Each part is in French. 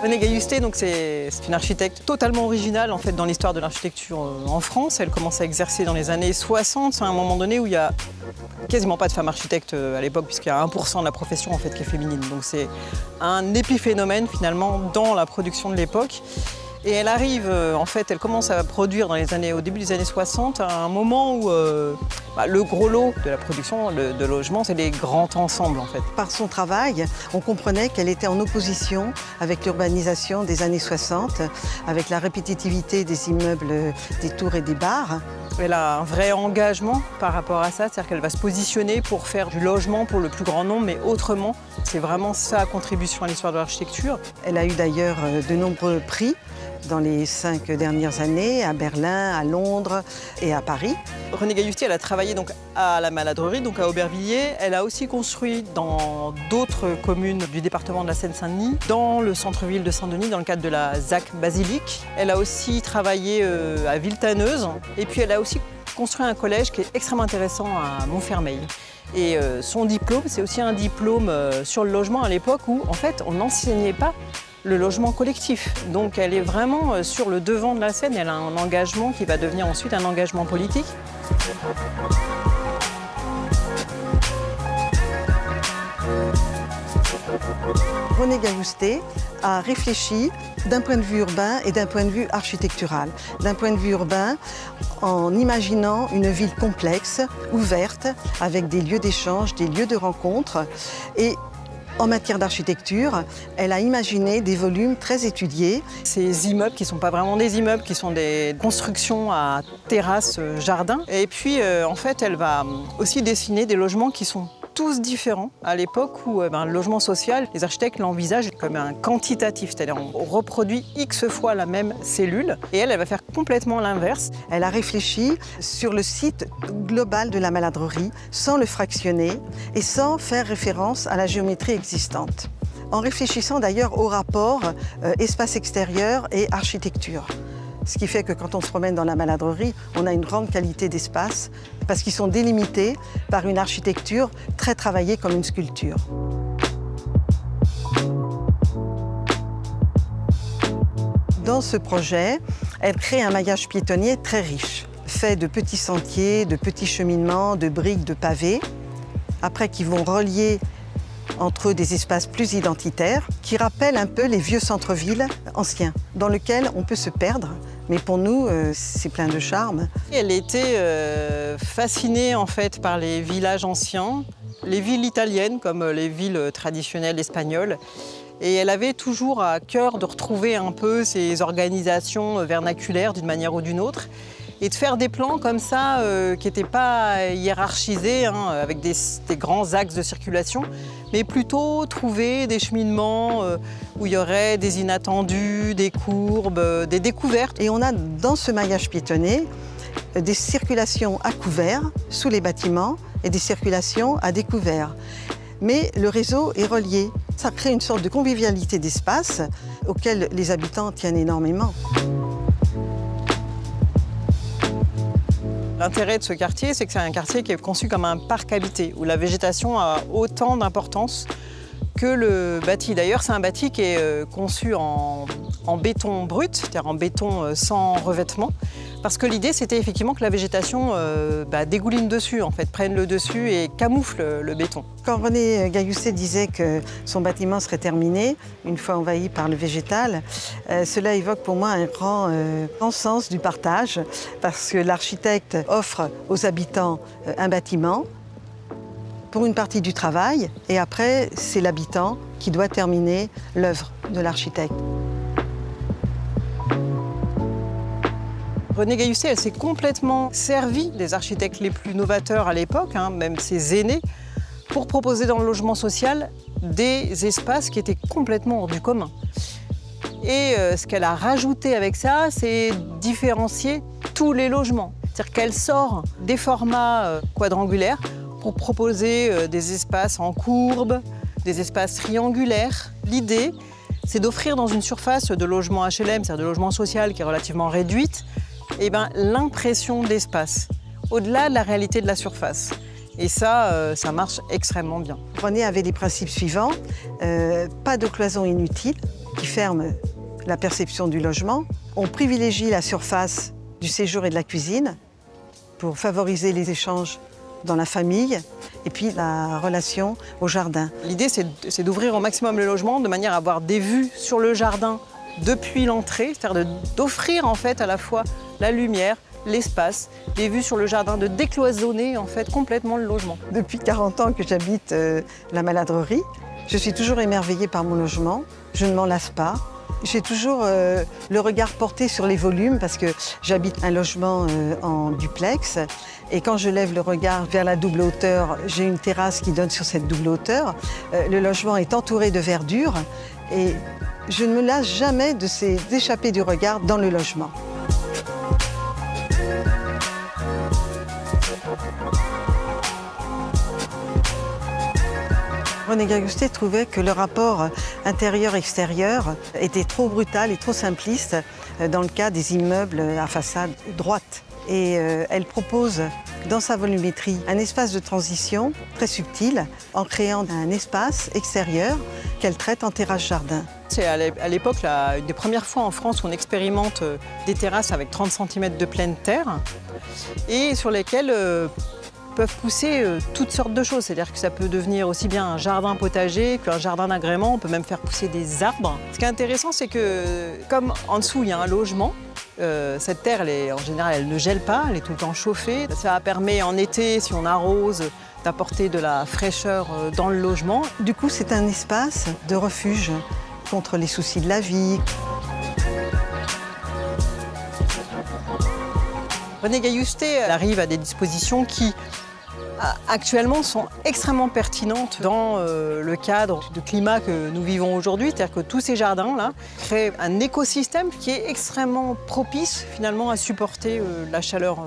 René Gayusté, c'est une architecte totalement originale en fait, dans l'histoire de l'architecture en France. Elle commence à exercer dans les années 60, à un moment donné où il n'y a quasiment pas de femmes architectes à l'époque, puisqu'il y a 1% de la profession en fait, qui est féminine. Donc c'est un épiphénomène finalement dans la production de l'époque. Et elle arrive, en fait, elle commence à produire au début des années 60, à un moment où le gros lot de la production de logements, c'est les grands ensembles, en fait. Par son travail, on comprenait qu'elle était en opposition avec l'urbanisation des années 60, avec la répétitivité des immeubles, des tours et des bars. Elle a un vrai engagement par rapport à ça, c'est-à-dire qu'elle va se positionner pour faire du logement pour le plus grand nombre, mais autrement. C'est vraiment sa contribution à l'histoire de l'architecture. Elle a eu d'ailleurs de nombreux prix dans les 5 dernières années, à Berlin, à Londres et à Paris. René Gayusté, elle a travaillé donc à la Maladrerie, donc à Aubervilliers. Elle a aussi construit dans d'autres communes du département de la Seine-Saint-Denis, dans le centre-ville de Saint-Denis, dans le cadre de la ZAC Basilique. Elle a aussi travaillé à Villetaneuse. Et puis elle a aussi construit un collège qui est extrêmement intéressant à Montfermeil. Et son diplôme, c'est aussi un diplôme sur le logement à l'époque où, en fait, on n'enseignait pas le logement collectif. Donc elle est vraiment sur le devant de la scène. Elle a un engagement qui va devenir ensuite un engagement politique. René Gayusté a réfléchi d'un point de vue urbain et d'un point de vue architectural. D'un point de vue urbain, en imaginant une ville complexe, ouverte, avec des lieux d'échange, des lieux de rencontre. Et en matière d'architecture, elle a imaginé des volumes très étudiés. Ces immeubles qui ne sont pas vraiment des immeubles, qui sont des constructions à terrasse, jardin. Et puis, en fait, elle va aussi dessiner des logements qui sont tous différents à l'époque où le logement social, les architectes l'envisagent comme un quantitatif, c'est-à-dire on reproduit X fois la même cellule et elle va faire complètement l'inverse. Elle a réfléchi sur le site global de la Maladrerie sans le fractionner et sans faire référence à la géométrie existante. En réfléchissant d'ailleurs au rapport espace extérieur et architecture. Ce qui fait que quand on se promène dans la Maladrerie, on a une grande qualité d'espace parce qu'ils sont délimités par une architecture très travaillée comme une sculpture. Dans ce projet, elle crée un maillage piétonnier très riche, fait de petits sentiers, de petits cheminements, de briques, de pavés, après qui vont relier entre eux des espaces plus identitaires qui rappellent un peu les vieux centres-villes anciens, dans lesquels on peut se perdre. Mais pour nous, c'est plein de charme. Elle était fascinée en fait par les villages anciens, les villes italiennes comme les villes traditionnelles espagnoles. Et elle avait toujours à cœur de retrouver un peu ces organisations vernaculaires d'une manière ou d'une autre. Et de faire des plans comme ça qui n'étaient pas hiérarchisés, avec des grands axes de circulation, mais plutôt trouver des cheminements où il y aurait des inattendus, des courbes, des découvertes. Et on a dans ce maillage piétonnier des circulations à couvert sous les bâtiments et des circulations à découvert. Mais le réseau est relié. Ça crée une sorte de convivialité d'espace auquel les habitants tiennent énormément. L'intérêt de ce quartier, c'est que c'est un quartier qui est conçu comme un parc habité, où la végétation a autant d'importance que le bâti. D'ailleurs, c'est un bâti qui est conçu en béton brut, c'est-à-dire en béton sans revêtement, parce que l'idée, c'était effectivement que la végétation dégouline dessus, en fait, prenne le dessus et camoufle le béton. Quand René Gayusté disait que son bâtiment serait terminé, une fois envahi par le végétal, cela évoque pour moi un grand sens du partage, parce que l'architecte offre aux habitants un bâtiment pour une partie du travail, et après, c'est l'habitant qui doit terminer l'œuvre de l'architecte. René Gayusté, elle s'est complètement servie des architectes les plus novateurs à l'époque, même ses aînés, pour proposer dans le logement social des espaces qui étaient complètement hors du commun. Et ce qu'elle a rajouté avec ça, c'est différencier tous les logements. C'est-à-dire qu'elle sort des formats quadrangulaires pour proposer des espaces en courbe, des espaces triangulaires. L'idée, c'est d'offrir dans une surface de logement HLM, c'est-à-dire de logement social qui est relativement réduite, l'impression d'espace. au-delà de la réalité de la surface. Et ça, ça marche extrêmement bien. René avait les principes suivants. Pas de cloison inutile qui ferme la perception du logement. On privilégie la surface du séjour et de la cuisine pour favoriser les échanges dans la famille et puis la relation au jardin. L'idée, c'est d'ouvrir au maximum le logement de manière à avoir des vues sur le jardin depuis l'entrée, c'est-à-dire d'offrir en fait à la fois la lumière, l'espace, des vues sur le jardin, de décloisonner en fait complètement le logement. Depuis 40 ans que j'habite la Maladrerie, je suis toujours émerveillée par mon logement. Je ne m'en lasse pas. J'ai toujours le regard porté sur les volumes parce que j'habite un logement en duplex et quand je lève le regard vers la double hauteur, j'ai une terrasse qui donne sur cette double hauteur. Le logement est entouré de verdure et je ne me lasse jamais d'échapper du regard dans le logement. René Gailloustet trouvait que le rapport intérieur-extérieur était trop brutal et trop simpliste dans le cas des immeubles à façade droite. Et elle propose dans sa volumétrie un espace de transition très subtil en créant un espace extérieur qu'elle traite en terrasse-jardin. C'est à l'époque une des premières fois en France où on expérimente des terrasses avec 30 cm de pleine terre et sur lesquelles peuvent pousser toutes sortes de choses. C'est-à-dire que ça peut devenir aussi bien un jardin potager qu'un jardin d'agrément. On peut même faire pousser des arbres. Ce qui est intéressant, c'est que comme en dessous, il y a un logement, cette terre, en général, elle ne gèle pas, elle est tout le temps chauffée. Ça permet en été, si on arrose, d'apporter de la fraîcheur dans le logement. Du coup, c'est un espace de refuge contre les soucis de la vie. René Gailloustet arrive à des dispositions qui, actuellement, sont extrêmement pertinentes dans le cadre du climat que nous vivons aujourd'hui. C'est-à-dire que tous ces jardins-là créent un écosystème qui est extrêmement propice, finalement, à supporter la chaleur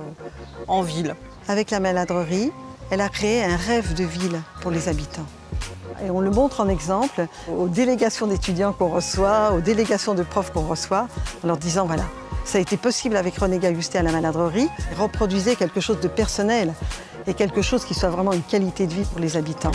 en ville. Avec la Maladrerie, elle a créé un rêve de ville pour les habitants. Et on le montre en exemple aux délégations d'étudiants qu'on reçoit, aux délégations de profs qu'on reçoit, en leur disant voilà, ça a été possible avec René Gailloustet à la Maladrerie. Reproduisez quelque chose de personnel et quelque chose qui soit vraiment une qualité de vie pour les habitants.